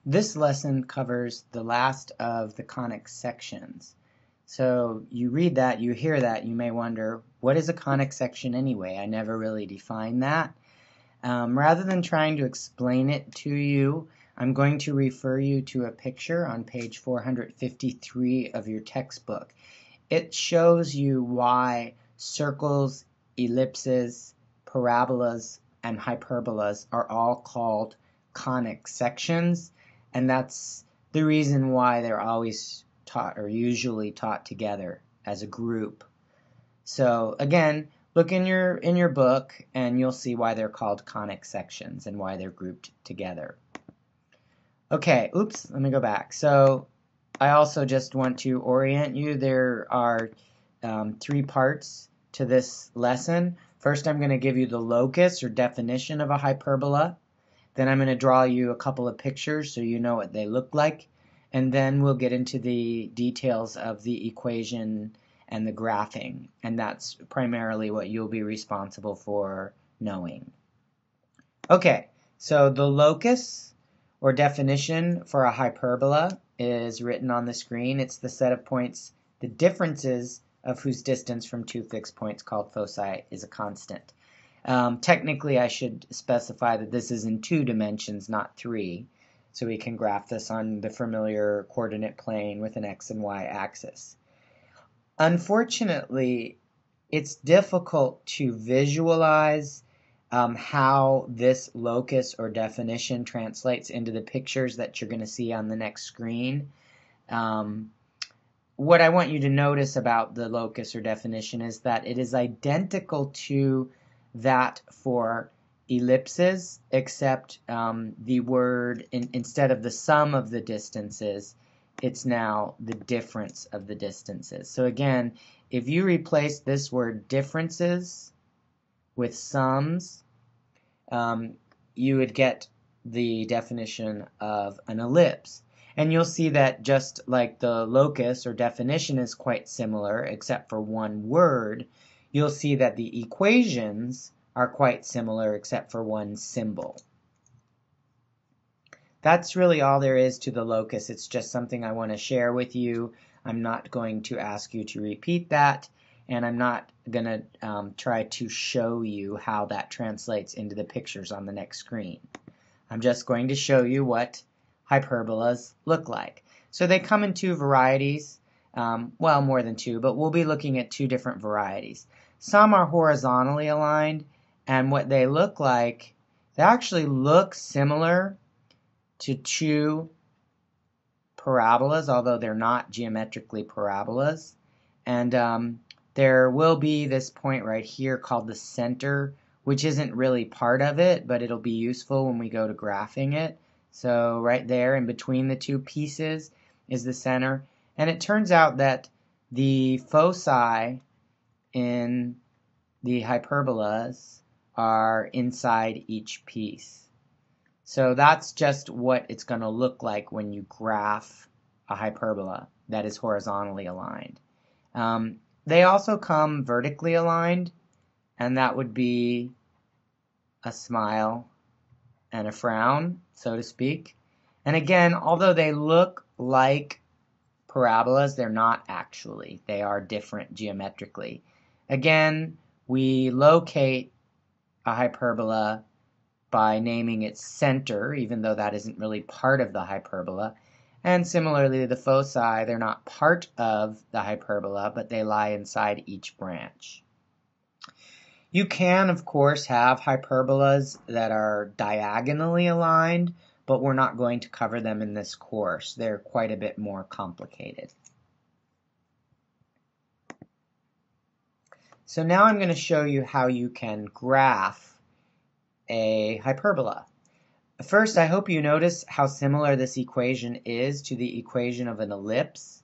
This lesson covers the last of the conic sections. So you read that, you hear that, you may wonder, what is a conic section anyway? I never really defined that. Rather than trying to explain it to you, I'm going to refer you to a picture on page 453 of your textbook. It shows you why circles, ellipses, parabolas, and hyperbolas are all called conic sections, and that's the reason why they're always taught or usually taught together as a group. So again, look in your book and you'll see why they're called conic sections and why they're grouped together. Okay, oops, let me go back. So I also just want to orient you. There are 3 parts to this lesson. First, I'm going to give you the locus or definition of a hyperbola. Then I'm going to draw you a couple of pictures so you know what they look like. And then we'll get into the details of the equation and the graphing. And that's primarily what you'll be responsible for knowing. Okay, so the locus or definition for a hyperbola is written on the screen. It's the set of points, the differences of whose distance from 2 fixed points called foci is a constant. Technically, I should specify that this is in 2 dimensions, not 3, so we can graph this on the familiar coordinate plane with an x and y axis. Unfortunately, it's difficult to visualize how this locus or definition translates into the pictures that you're going to see on the next screen. What I want you to notice about the locus or definition is that it is identical to that for ellipses, except the word, instead of the sum of the distances, it's now the difference of the distances. So again, if you replace this word differences with sums, you would get the definition of an ellipse. And you'll see that just like the locus or definition is quite similar, except for one word, you'll see that the equations are quite similar except for one symbol. That's really all there is to the locus. It's just something I want to share with you. I'm not going to ask you to repeat that, and I'm not going to try to show you how that translates into the pictures on the next screen. I'm just going to show you what hyperbolas look like. So they come in 2 varieties, well, more than 2, but we'll be looking at 2 different varieties. Some are horizontally aligned, and what they look like, they actually look similar to 2 parabolas, although they're not geometrically parabolas. And there will be this point right here called the center, which isn't really part of it, but it'll be useful when we go to graphing it. So right there in between the 2 pieces is the center. And it turns out that the foci in the hyperbolas are inside each piece. So that's just what it's going to look like when you graph a hyperbola that is horizontally aligned. They also come vertically aligned, and that would be a smile and a frown, so to speak. And again, although they look like parabolas, they're not actually. They are different geometrically. Again, we locate a hyperbola by naming its center, even though that isn't really part of the hyperbola. And similarly, the foci, they're not part of the hyperbola, but they lie inside each branch. You can, of course, have hyperbolas that are diagonally aligned, but we're not going to cover them in this course. They're quite a bit more complicated. So now I'm going to show you how you can graph a hyperbola. First, I hope you notice how similar this equation is to the equation of an ellipse.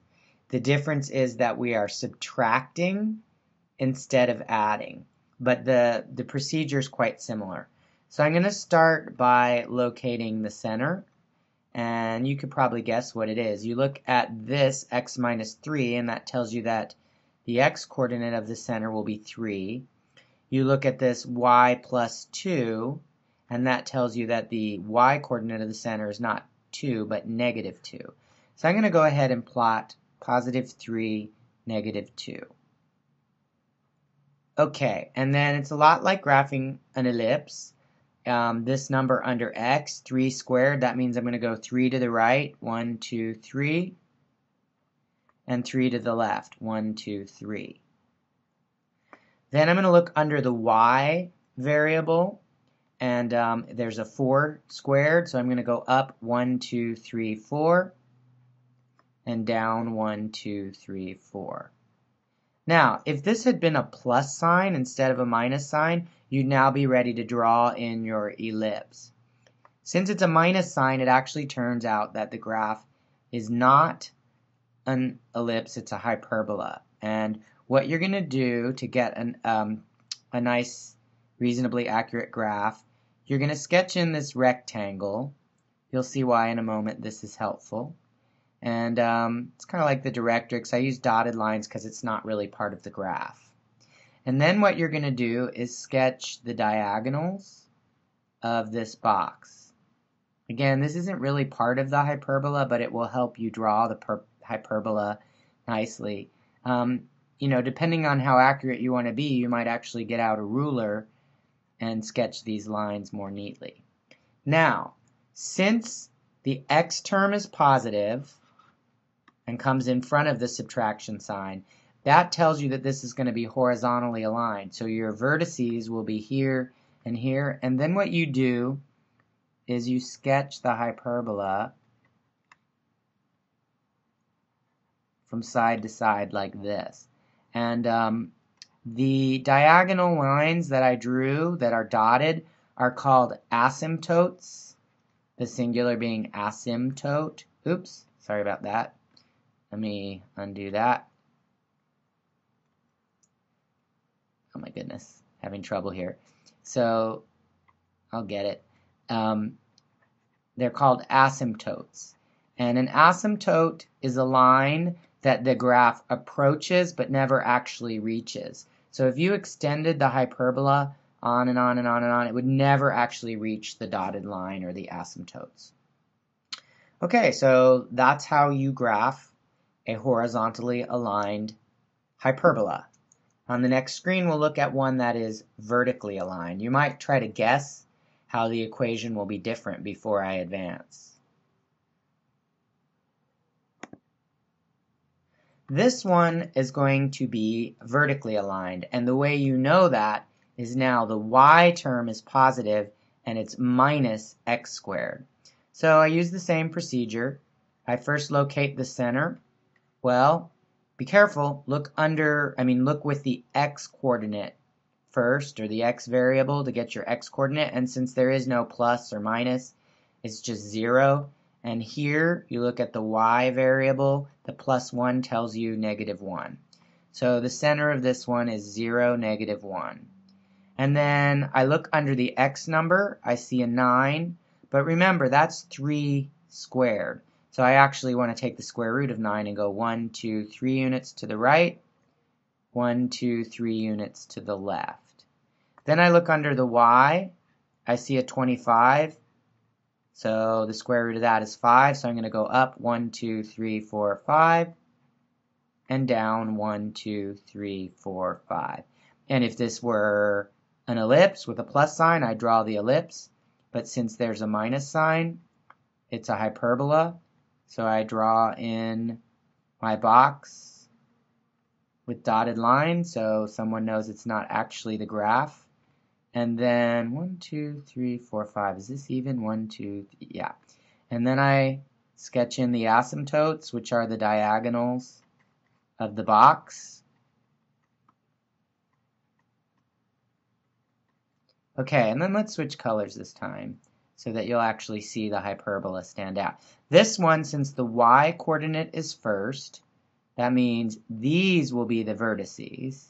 The difference is that we are subtracting instead of adding, but the procedure is quite similar. So I'm going to start by locating the center, and you could probably guess what it is. You look at this x minus 3, and that tells you that the x-coordinate of the center will be 3. You look at this y plus 2, and that tells you that the y-coordinate of the center is not 2, but negative 2. So I'm going to go ahead and plot positive 3, negative 2. Okay, and then it's a lot like graphing an ellipse. This number under x, 3 squared, that means I'm going to go 3 to the right, 1, 2, 3, and 3 to the left, 1, 2, 3. Then I'm going to look under the y variable, and there's a 4 squared, so I'm going to go up 1, 2, 3, 4, and down 1, 2, 3, 4. Now, if this had been a plus sign instead of a minus sign, you'd now be ready to draw in your ellipse. Since it's a minus sign, it actually turns out that the graph is not an ellipse, it's a hyperbola. And what you're going to do to get a nice, reasonably accurate graph, you're going to sketch in this rectangle. You'll see why in a moment this is helpful. And it's kind of like the directrix. I use dotted lines because it's not really part of the graph. And then what you're going to do is sketch the diagonals of this box. Again, this isn't really part of the hyperbola, but it will help you draw the hyperbola nicely. You know, depending on how accurate you want to be, you might actually get out a ruler and sketch these lines more neatly. Now, since the x term is positive and comes in front of the subtraction sign, that tells you that this is going to be horizontally aligned. So your vertices will be here and here, and then what you do is you sketch the hyperbola from side to side like this. And the diagonal lines that I drew that are dotted are called asymptotes, the singular being asymptote. Oops, sorry about that. Let me undo that. Oh my goodness, having trouble here. So I'll get it. They're called asymptotes. And an asymptote is a line that the graph approaches but never actually reaches. So if you extended the hyperbola on and on and on and on, it would never actually reach the dotted line or the asymptotes. Okay, so that's how you graph a horizontally aligned hyperbola. On the next screen, we'll look at one that is vertically aligned. You might try to guess how the equation will be different before I advance. This one is going to be vertically aligned, and the way you know that is now the y term is positive and it's minus x squared. So I use the same procedure. I first locate the center. Well, be careful, look with the x coordinate first, or the x variable to get your x coordinate, and since there is no plus or minus, it's just 0. And here you look at the y variable, the plus 1 tells you negative 1. So the center of this one is 0, negative 1. And then I look under the x number, I see a 9, but remember that's 3 squared. So I actually want to take the square root of 9 and go 1, 2, 3 units to the right, 1, 2, 3 units to the left. Then I look under the y, I see a 25, so the square root of that is 5, so I'm going to go up 1, 2, 3, 4, 5, and down 1, 2, 3, 4, 5. And if this were an ellipse with a plus sign, I'd draw the ellipse, but since there's a minus sign, it's a hyperbola. So I draw in my box with dotted lines so someone knows it's not actually the graph. And then 1, 2, 3, 4, 5. Is this even? 1, 2, yeah. And then I sketch in the asymptotes, which are the diagonals of the box. Okay, and then let's switch colors this time, so that you'll actually see the hyperbola stand out. This one, since the y coordinate is first, that means these will be the vertices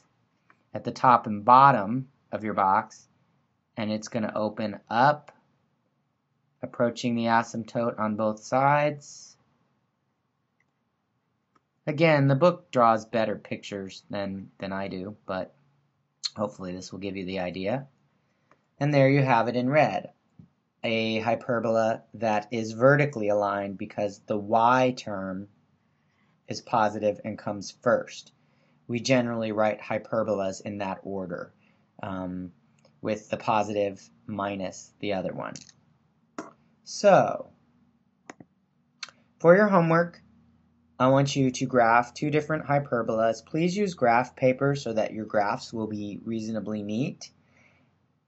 at the top and bottom of your box, and it's going to open up, approaching the asymptote on both sides. Again, the book draws better pictures than I do, but hopefully this will give you the idea. And there you have it in red. a hyperbola that is vertically aligned because the y term is positive and comes first. We generally write hyperbolas in that order, with the positive minus the other one. So, for your homework, I want you to graph two different hyperbolas. Please use graph paper so that your graphs will be reasonably neat.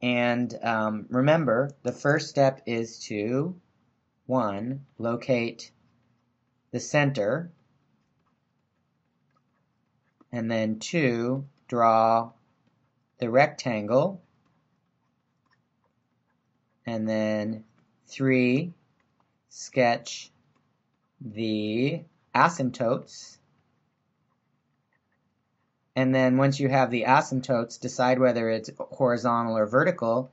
And remember, the first step is to, 1, locate the center, and then 2, draw the rectangle, and then 3, sketch the asymptotes, and then once you have the asymptotes, decide whether it's horizontal or vertical,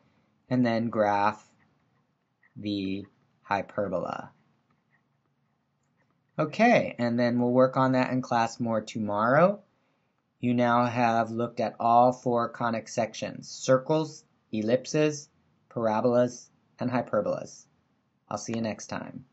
and then graph the hyperbola. Okay, and then we'll work on that in class more tomorrow. You now have looked at all 4 conic sections: circles, ellipses, parabolas, and hyperbolas. I'll see you next time.